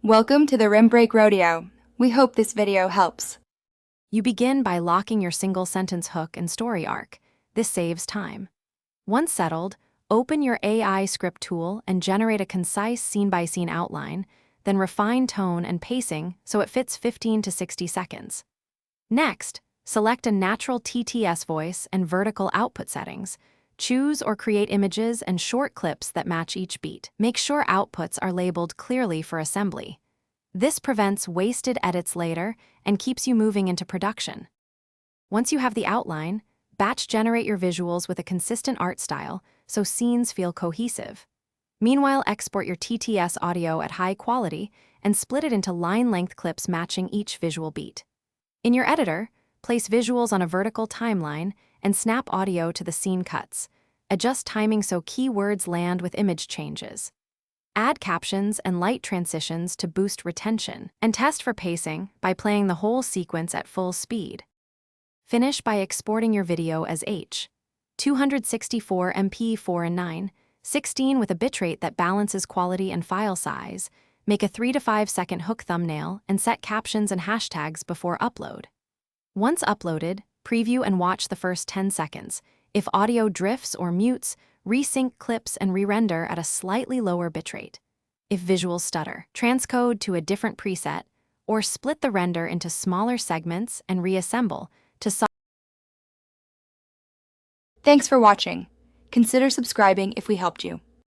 Welcome to the Rim Break Rodeo. We hope this video helps. You begin by locking your single-sentence hook and story arc. This saves time. Once settled, open your AI script tool and generate a concise scene-by-scene outline, then refine tone and pacing so it fits 15 to 60 seconds. Next, select a natural TTS voice and vertical output settings. Choose or create images and short clips that match each beat. Make sure outputs are labeled clearly for assembly. This prevents wasted edits later and keeps you moving into production. Once you have the outline, batch generate your visuals with a consistent art style so scenes feel cohesive. Meanwhile, export your TTS audio at high quality and split it into line-length clips matching each visual beat. In your editor, place visuals on a vertical timeline and snap audio to the scene cuts. Adjust timing so keywords land with image changes. Add captions and light transitions to boost retention, and test for pacing by playing the whole sequence at full speed. Finish by exporting your video as H.264 MP 4 and 9, 16 with a bitrate that balances quality and file size. Make a 3 to 5 second hook thumbnail and set captions and hashtags before upload. Once uploaded, preview and watch the first 10 seconds. If audio drifts or mutes, resync clips and re-render at a slightly lower bitrate. If visuals stutter, transcode to a different preset, or split the render into smaller segments and reassemble to solve. Thanks for watching. Consider subscribing if we helped you.